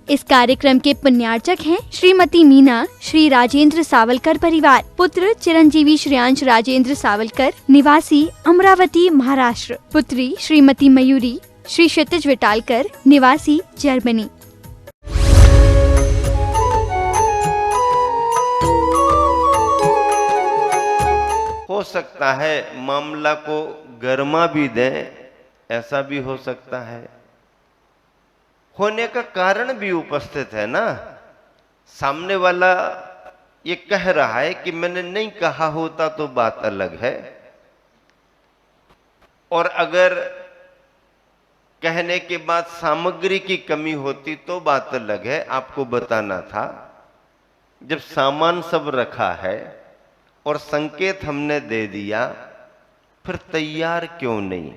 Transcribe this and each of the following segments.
इस कार्यक्रम के पुण्यार्चक हैं श्रीमती मीना, श्री राजेंद्र सावलकर परिवार, पुत्र चिरंजीवी श्रेयांश राजेंद्र सावलकर, निवासी अमरावती महाराष्ट्र, पुत्री श्रीमती मयूरी, श्री क्षितिज विटालकर, निवासी जर्मनी। हो सकता है मामला को गर्मा भी दें, ऐसा भी हो सकता है। होने का कारण भी उपस्थित है ना। सामने वाला ये कह रहा है कि मैंने नहीं कहा होता तो बात अलग है, और अगर कहने के बाद सामग्री की कमी होती तो बात अलग है। आपको बताना था, जब सामान सब रखा है और संकेत हमने दे दिया, फिर तैयार क्यों नहीं?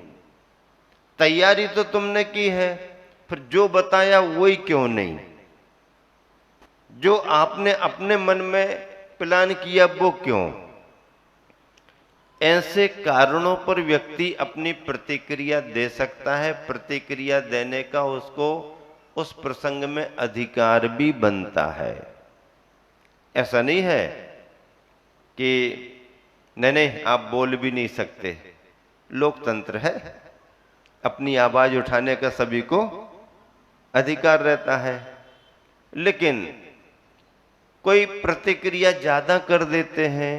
तैयारी तो तुमने की है, फिर जो बताया वही क्यों नहीं? जो आपने अपने मन में प्लान किया वो क्यों? ऐसे कारणों पर व्यक्ति अपनी प्रतिक्रिया दे सकता है। प्रतिक्रिया देने का उसको उस प्रसंग में अधिकार भी बनता है। ऐसा नहीं है कि नहीं आप बोल भी नहीं सकते। लोकतंत्र है, अपनी आवाज उठाने का सभी को अधिकार रहता है। लेकिन कोई प्रतिक्रिया ज्यादा कर देते हैं,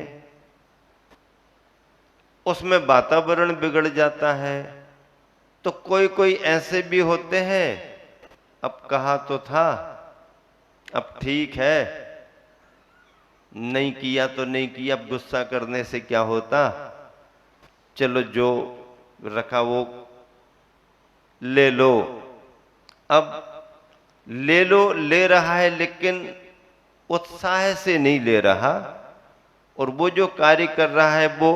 उसमें वातावरण बिगड़ जाता है। तो कोई कोई ऐसे भी होते हैं, अब कहा तो था, अब ठीक है, नहीं किया तो नहीं किया, अब गुस्सा करने से क्या होता, चलो जो रखा वो ले लो। अब ले लो, ले रहा है लेकिन उत्साह से नहीं ले रहा, और वो जो कार्य कर रहा है वो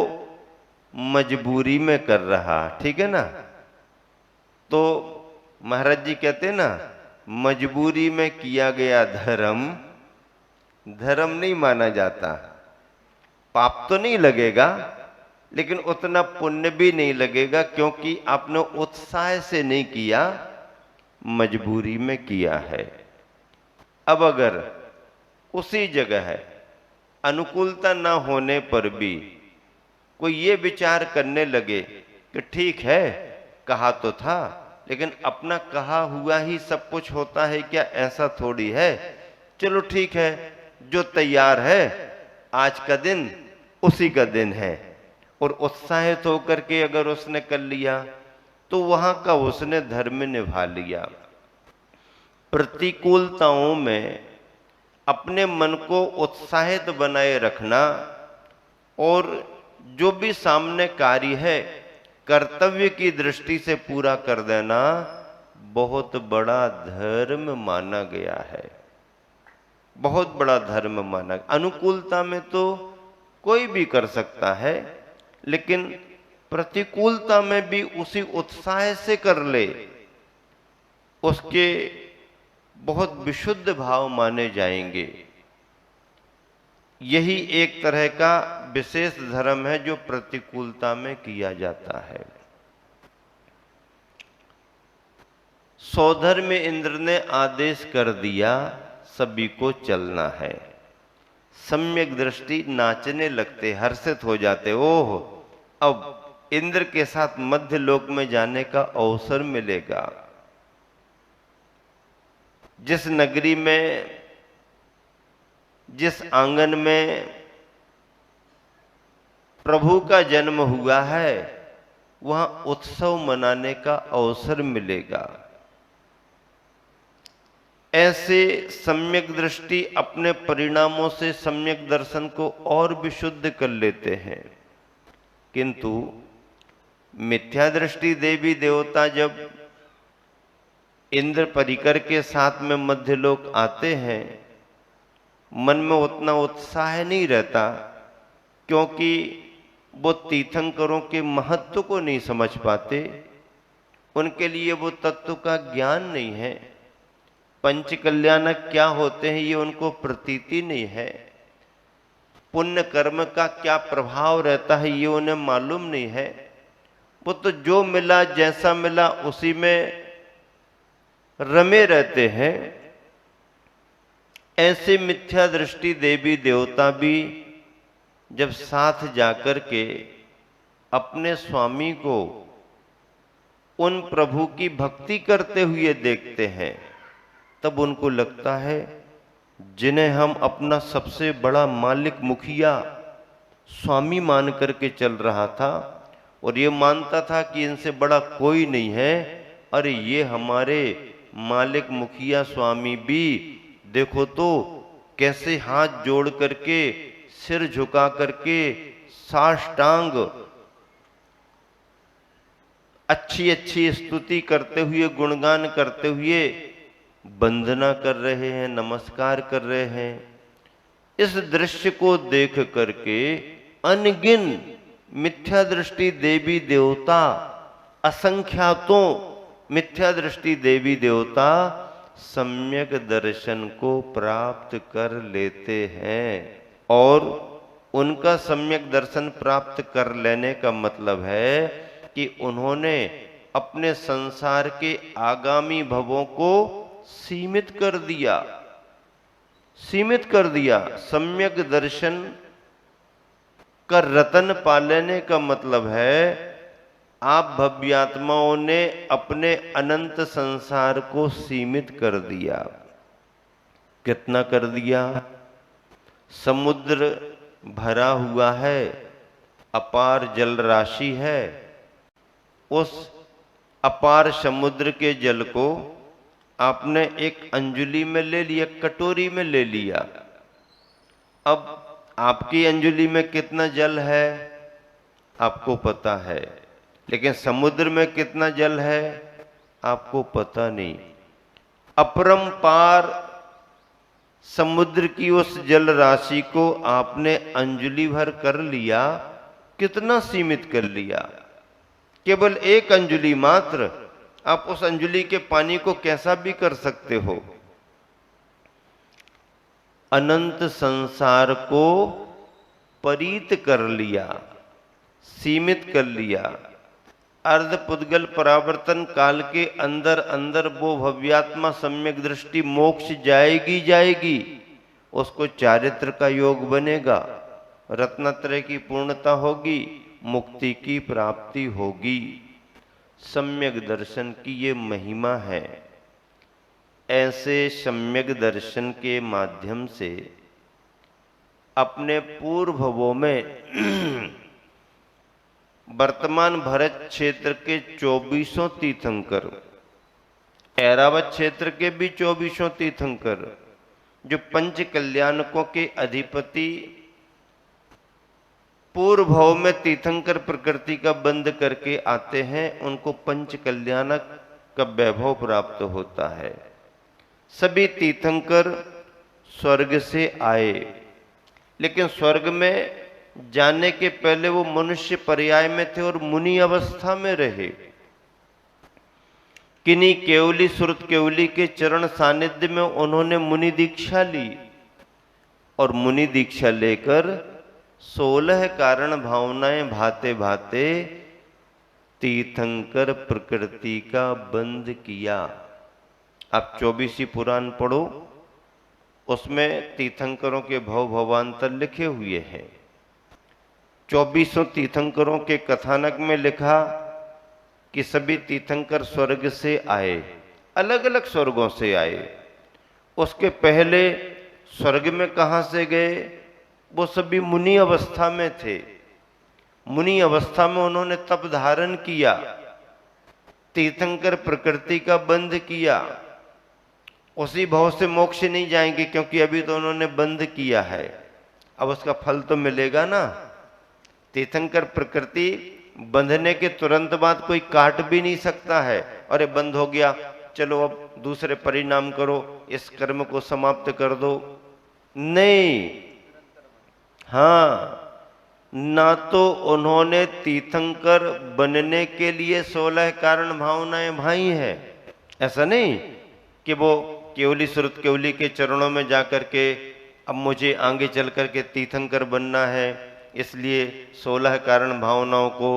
मजबूरी में कर रहा। ठीक है ना। तो महाराज जी कहते हैं ना, मजबूरी में किया गया धर्म धर्म नहीं माना जाता। पाप तो नहीं लगेगा, लेकिन उतना पुण्य भी नहीं लगेगा, क्योंकि आपने उत्साह से नहीं किया, मजबूरी में किया है। अब अगर उसी जगह है अनुकूलता ना होने पर भी कोई ये विचार करने लगे कि ठीक है, कहा तो था, लेकिन अपना कहा हुआ ही सब कुछ होता है क्या? ऐसा थोड़ी है। चलो ठीक है, जो तैयार है, आज का दिन उसी का दिन है, और उत्साहित होकर के अगर उसने कर लिया तो वहां का उसने धर्म निभा लिया। प्रतिकूलताओं में अपने मन को उत्साहित बनाए रखना, और जो भी सामने कार्य है कर्तव्य की दृष्टि से पूरा कर देना, बहुत बड़ा धर्म माना गया है। बहुत बड़ा धर्म माना। अनुकूलता में तो कोई भी कर सकता है, लेकिन प्रतिकूलता में भी उसी उत्साह से कर ले, उसके बहुत विशुद्ध भाव माने जाएंगे। यही एक तरह का विशेष धर्म है जो प्रतिकूलता में किया जाता है। सौधर में इंद्र ने आदेश कर दिया, सभी को चलना है। सम्यक दृष्टि नाचने लगते, हर्षित हो जाते। ओह, अब इंद्र के साथ मध्य लोक में जाने का अवसर मिलेगा। जिस नगरी में, जिस आंगन में प्रभु का जन्म हुआ है, वहां उत्सव मनाने का अवसर मिलेगा। ऐसे सम्यक दृष्टि अपने परिणामों से सम्यक दर्शन को और विशुद्ध कर लेते हैं। किंतु मिथ्या दृष्टि देवी देवता जब इंद्र परिकर के साथ में मध्यलोक आते हैं, मन में उतना उत्साह नहीं रहता, क्योंकि वो तीर्थंकरों के महत्व को नहीं समझ पाते। उनके लिए वो तत्व का ज्ञान नहीं है। पंच कल्याणक क्या होते हैं ये उनको प्रतीति नहीं है। पुण्य कर्म का क्या प्रभाव रहता है ये उन्हें मालूम नहीं है। वो तो जो मिला, जैसा मिला, उसी में रमे रहते हैं। ऐसे मिथ्या दृष्टि देवी देवता भी जब साथ जाकर के अपने स्वामी को उन प्रभु की भक्ति करते हुए देखते हैं, तब उनको लगता है जिन्हें हम अपना सबसे बड़ा मालिक, मुखिया, स्वामी मान करके चल रहा था और ये मानता था कि इनसे बड़ा कोई नहीं है, अरे ये हमारे मालिक, मुखिया, स्वामी भी देखो तो कैसे हाथ जोड़ करके, सिर झुका करके, साष्टांग अच्छी अच्छी स्तुति करते हुए, गुणगान करते हुए वंदना कर रहे हैं, नमस्कार कर रहे हैं। इस दृश्य को देख करके अनगिन मिथ्या दृष्टि देवी देवता, असंख्यातों मिथ्या दृष्टि देवी देवता सम्यक दर्शन को प्राप्त कर लेते हैं। और उनका सम्यक दर्शन प्राप्त कर लेने का मतलब है कि उन्होंने अपने संसार के आगामी भवों को सीमित कर दिया, सीमित कर दिया। सम्यक दर्शन का रतन पा लेने का मतलब है आप भव्यात्माओं ने अपने अनंत संसार को सीमित कर दिया। कितना कर दिया? समुद्र भरा हुआ है, अपार जल राशि है, उस अपार समुद्र के जल को आपने एक अंजुली में ले लिया, कटोरी में ले लिया। अब आपकी अंजुली में कितना जल है आपको पता है, लेकिन समुद्र में कितना जल है आपको पता नहीं। अपरंपार समुद्र की उस जल राशि को आपने अंजुली भर कर लिया। कितना सीमित कर लिया? केवल एक अंजुली मात्र। आप उस अंजुली के पानी को कैसा भी कर सकते हो। अनंत संसार को परीत कर लिया, सीमित कर लिया। अर्धपुद्गल परावर्तन काल के अंदर अंदर वो भव्यात्मा सम्यक दृष्टि मोक्ष जाएगी जाएगी, उसको चारित्र का योग बनेगा, रत्नत्रय की पूर्णता होगी, मुक्ति की प्राप्ति होगी। सम्यक दर्शन की ये महिमा है। ऐसे सम्यक दर्शन के माध्यम से अपने पूर्व भवों में वर्तमान भरत क्षेत्र के 24 तीर्थंकर, ऐरावत क्षेत्र के भी 24 तीर्थंकर, जो पंच कल्याणकों के अधिपति पूर्व भव में तीर्थंकर प्रकृति का बंद करके आते हैं, उनको पंच कल्याणक का वैभव प्राप्त होता है। सभी तीर्थंकर स्वर्ग से आए, लेकिन स्वर्ग में जाने के पहले वो मनुष्य पर्याय में थे और मुनि अवस्था में रहे। किन्हीं केवली सुरत केवली के चरण सानिध्य में उन्होंने मुनि दीक्षा ली और मुनि दीक्षा लेकर 16 कारण भावनाएं भाते भाते तीर्थंकर प्रकृति का बंद किया। आप 24 पुराण पढ़ो, उसमें तीर्थंकरों के भव भवांतर लिखे हुए हैं। 24 तीर्थंकरों के कथानक में लिखा कि सभी तीर्थंकर स्वर्ग से आए, अलग अलग स्वर्गों से आए। उसके पहले स्वर्ग में कहां से गए? वो सभी मुनि अवस्था में थे। मुनि अवस्था में उन्होंने तप धारण किया, तीर्थंकर प्रकृति का बंद किया। उसी भाव से मोक्ष नहीं जाएंगे, क्योंकि अभी तो उन्होंने बंद किया है। अब उसका फल तो मिलेगा ना। तीर्थंकर प्रकृति बंधने के तुरंत बाद कोई काट भी नहीं सकता है, अरे बंद हो गया, चलो अब दूसरे परिणाम करो, इस कर्म को समाप्त कर दो। नहीं, हाँ, ना तो उन्होंने तीर्थंकर बनने के लिए 16 कारण भावनाएं भाई है। ऐसा नहीं कि वो केवली सुरत केवली के चरणों में जाकर के अब मुझे आगे चल कर के तीर्थंकर बनना है, इसलिए 16 कारण भावनाओं को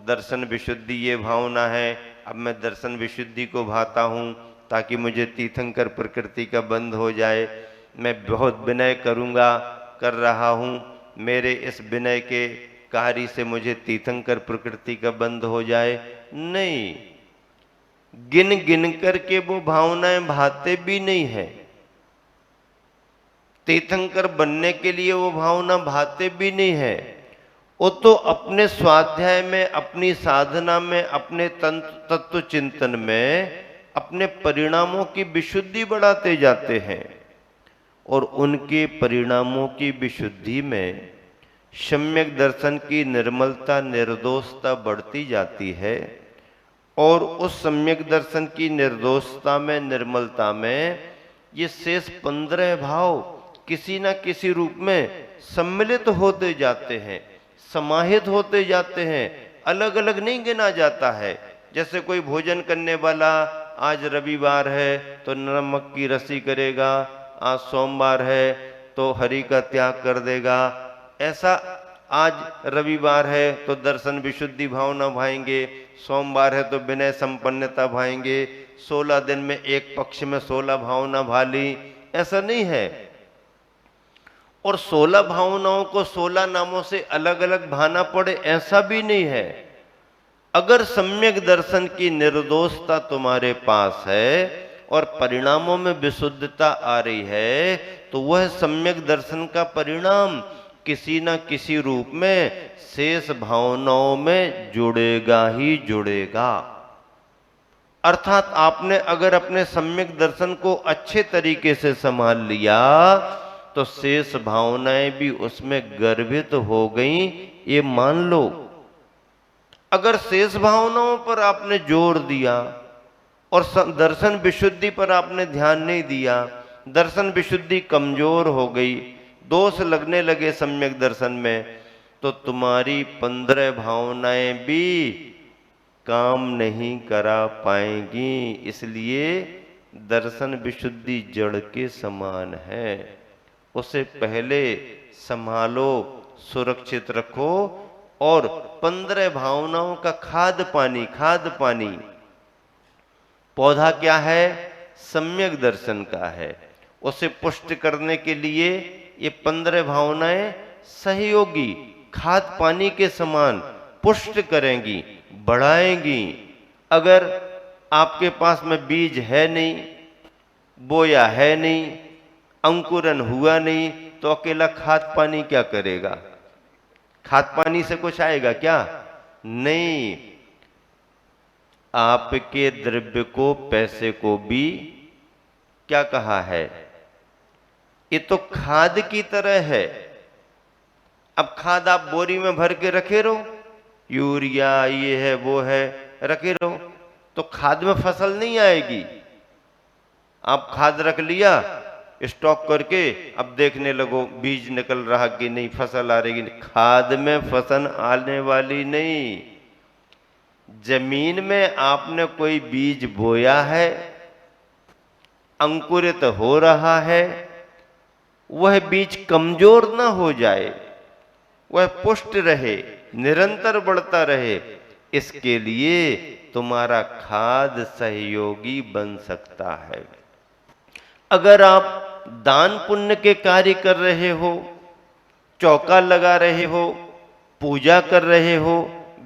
दर्शन विशुद्धि ये भावना है, अब मैं दर्शन विशुद्धि को भाता हूँ ताकि मुझे तीर्थंकर प्रकृति का बंध हो जाए। मैं बहुत विनय करूँगा, कर रहा हूँ, मेरे इस विनय के कार्य से मुझे तीर्थंकर प्रकृति का बंध हो जाए। नहीं, गिन गिन करके वो भावनाएं भाते भी नहीं है। तीर्थंकर बनने के लिए वो भावना भाते भी नहीं है। वो तो अपने स्वाध्याय में, अपनी साधना में, अपने तत्व चिंतन में अपने परिणामों की विशुद्धि बढ़ाते जाते हैं और उनके परिणामों की विशुद्धि में सम्यक दर्शन की निर्मलता, निर्दोषता बढ़ती जाती है और उस सम्यक दर्शन की निर्दोषता में, निर्मलता में ये शेष 15 भाव किसी न किसी रूप में सम्मिलित होते जाते हैं, समाहित होते जाते हैं। अलग अलग नहीं गिना जाता है। जैसे कोई भोजन करने वाला आज रविवार है तो नमक की रस्सी करेगा, आज सोमवार है तो हरि का त्याग कर देगा। ऐसा आज रविवार है तो दर्शन विशुद्धि भावना भाएंगे, सोमवार है तो विनय संपन्नता भाएंगे, 16 दिन में एक पक्ष में 16 भावना भाली, ऐसा नहीं है। और 16 भावनाओं को 16 नामों से अलग अलग भाना पड़े, ऐसा भी नहीं है। अगर सम्यक दर्शन की निर्दोषता तुम्हारे पास है और परिणामों में विशुद्धता आ रही है तो वह सम्यक दर्शन का परिणाम किसी न किसी रूप में शेष भावनाओं में जुड़ेगा ही जुड़ेगा। अर्थात आपने अगर अपने सम्यक दर्शन को अच्छे तरीके से संभाल लिया तो शेष भावनाएं भी उसमें गर्भित हो गई, ये मान लो। अगर शेष भावनाओं पर आपने जोर दिया और दर्शन विशुद्धि पर आपने ध्यान नहीं दिया, दर्शन विशुद्धि कमजोर हो गई, दोष लगने लगे सम्यक दर्शन में, तो तुम्हारी 15 भावनाएं भी काम नहीं करा पाएंगी। इसलिए दर्शन विशुद्धि जड़ के समान है, उसे पहले संभालो, सुरक्षित रखो और 15 भावनाओं का खाद पानी पौधा क्या है? सम्यक दर्शन का है। उसे पुष्ट करने के लिए ये 15 भावनाएं सहयोगी खाद पानी के समान पुष्ट करेंगी, बढ़ाएंगी। अगर आपके पास में बीज है नहीं, बोया है नहीं, अंकुरन हुआ नहीं, तो अकेला खाद पानी क्या करेगा? खाद पानी से कुछ आएगा क्या? नहीं। आपके द्रव्य को, पैसे को भी क्या कहा है? ये तो खाद की तरह है। अब खाद आप बोरी में भर के रखे रहो, यूरिया ये है वो है रखे रहो, तो खाद में फसल नहीं आएगी। आप खाद रख लिया स्टॉक करके, अब देखने लगो बीज निकल रहा कि नहीं, फसल आ रही। खाद में फसल आने वाली नहीं। जमीन में आपने कोई बीज बोया है, अंकुरित हो रहा है, वह बीज कमजोर ना हो जाए, वह पुष्ट रहे, निरंतर बढ़ता रहे, इसके लिए तुम्हारा खाद सहयोगी बन सकता है। अगर आप दान पुण्य के कार्य कर रहे हो, चौका लगा रहे हो, पूजा कर रहे हो,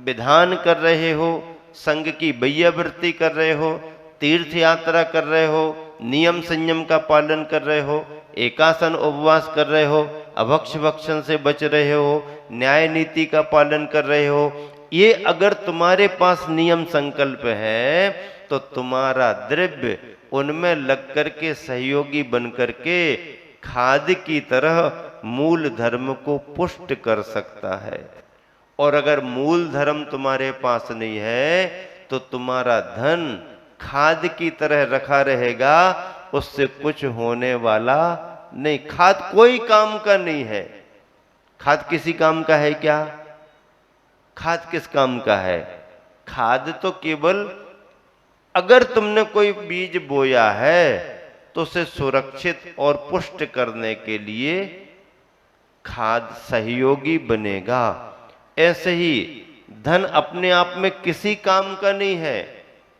विधान कर रहे हो, संघ की वैयावृत्ति कर रहे हो, तीर्थ यात्रा कर रहे हो, नियम संयम का पालन कर रहे हो, एकासन उपवास कर रहे हो, अभक्ष भक्षण से बच रहे हो, न्याय नीति का पालन कर रहे हो, ये अगर तुम्हारे पास नियम संकल्प है तो तुम्हारा द्रव्य उनमें लग करके सहयोगी बन करके खाद की तरह मूल धर्म को पुष्ट कर सकता है। और अगर मूल धर्म तुम्हारे पास नहीं है तो तुम्हारा धन खाद की तरह रखा रहेगा, उससे कुछ होने वाला नहीं। खाद कोई काम का नहीं है। खाद किसी काम का है क्या? खाद किस काम का है? खाद तो केवल अगर तुमने कोई बीज बोया है तो उसे सुरक्षित और पुष्ट करने के लिए खाद सहयोगी बनेगा। ऐसे ही धन अपने आप में किसी काम का नहीं है।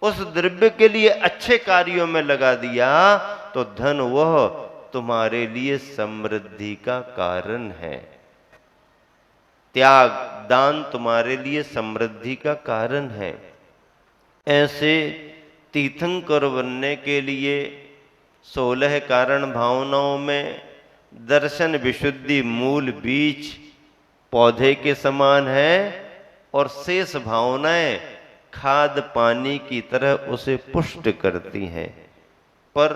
उस द्रव्य के लिए अच्छे कार्यों में लगा दिया तो धन वह तुम्हारे लिए समृद्धि का कारण है। त्याग, दान तुम्हारे लिए समृद्धि का कारण है। ऐसे तीर्थंकर बनने के लिए 16 कारण भावनाओं में दर्शन विशुद्धि मूल बीज पौधे के समान है और शेष भावनाएं खाद पानी की तरह उसे पुष्ट करती हैं। पर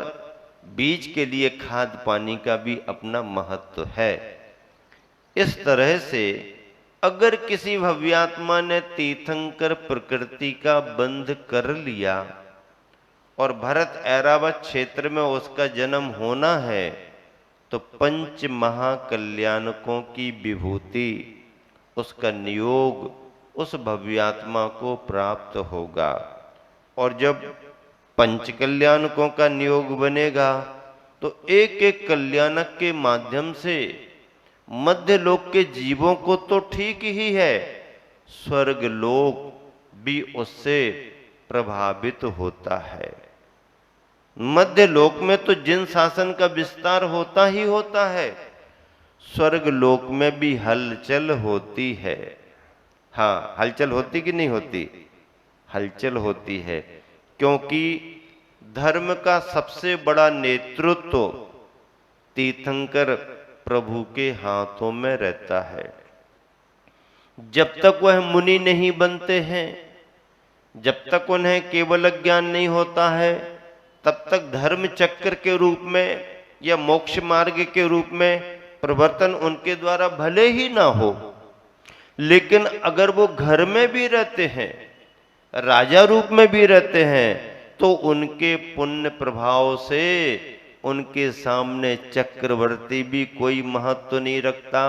बीज के लिए खाद पानी का भी अपना महत्व है। इस तरह से अगर किसी भव्यात्मा ने तीर्थंकर प्रकृति का बंध कर लिया और भरत ऐरावत क्षेत्र में उसका जन्म होना है, तो पंच महाकल्याणकों की विभूति, उसका नियोग उस भव्यात्मा को प्राप्त होगा। और जब पंच कल्याणकों का नियोग बनेगा तो एक एक कल्याणक के माध्यम से मध्य लोक के जीवों को तो ठीक ही है, स्वर्ग लोक भी उससे प्रभावित होता है। मध्य लोक में तो जिन शासन का विस्तार होता ही होता है, स्वर्ग लोक में भी हलचल होती है। हाँ, हलचल होती कि नहीं होती? हलचल होती है, क्योंकि धर्म का सबसे बड़ा नेतृत्व तीर्थंकर प्रभु के हाथों में रहता है। जब तक वह मुनि नहीं बनते हैं, जब तक उन्हें केवल ज्ञान नहीं होता है, तब तक धर्म चक्र के रूप में या मोक्ष मार्ग के रूप में प्रवर्तन उनके द्वारा भले ही ना हो, लेकिन अगर वो घर में भी रहते हैं, राजा रूप में भी रहते हैं, तो उनके पुण्य प्रभाव से उनके सामने चक्रवर्ती भी कोई महत्व नहीं रखता,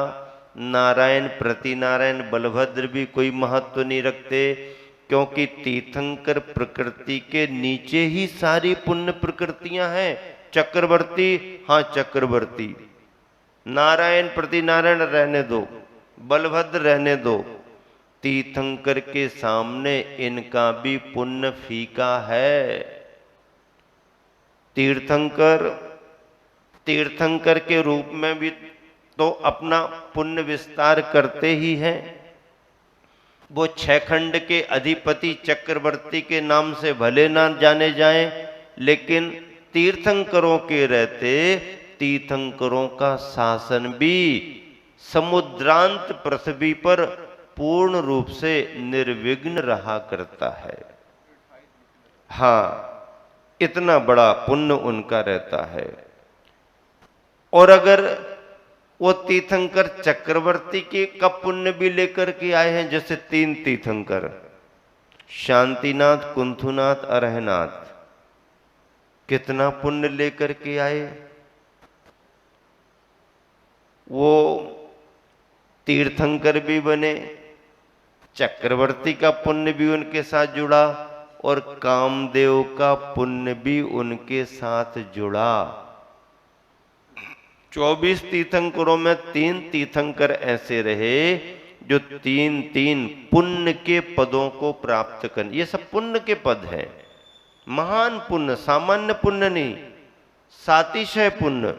नारायण प्रतिनारायण बलभद्र भी कोई महत्व नहीं रखते, क्योंकि तीर्थंकर प्रकृति के नीचे ही सारी पुण्य प्रकृतियां हैं। चक्रवर्ती, हाँ चक्रवर्ती, नारायण प्रतिनारायण रहने दो, बलभद्र रहने दो, तीर्थंकर के सामने इनका भी पुण्य फीका है। तीर्थंकर के रूप में भी तो अपना पुण्य विस्तार करते ही हैं। वो 6 खंड के अधिपति चक्रवर्ती के नाम से भले ना जाने जाएं, लेकिन तीर्थंकरों के रहते तीर्थंकरों का शासन भी समुद्रांत पृथ्वी पर पूर्ण रूप से निर्विघ्न रहा करता है। हाँ, इतना बड़ा पुण्य उनका रहता है। और अगर वो तीर्थंकर चक्रवर्ती के का पुण्य भी लेकर के आए हैं, जैसे 3 तीर्थंकर, शांतिनाथ, कुंथुनाथ, अरहनाथ, कितना पुण्य लेकर के आए। वो तीर्थंकर भी बने, चक्रवर्ती का पुण्य भी उनके साथ जुड़ा और कामदेव का पुण्य भी उनके साथ जुड़ा। 24 तीर्थंकरों में 3 तीर्थंकर ऐसे रहे जो 3 पुण्य के पदों को प्राप्त कर। ये सब पुण्य के पद हैं, महान पुण्य, सामान्य पुण्य नहीं, सातिशय पुण्य।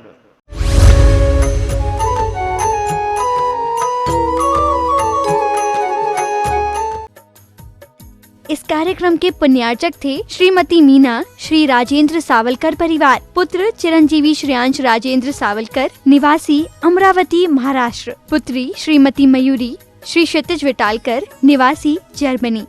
इस कार्यक्रम के पुण्यार्चक थे श्रीमती मीना, श्री राजेंद्र सावलकर परिवार, पुत्र चिरंजीवी श्रेयांश राजेंद्र सावलकर, निवासी अमरावती महाराष्ट्र, पुत्री श्रीमती मयूरी, श्री क्षितिज विटालकर, निवासी जर्मनी।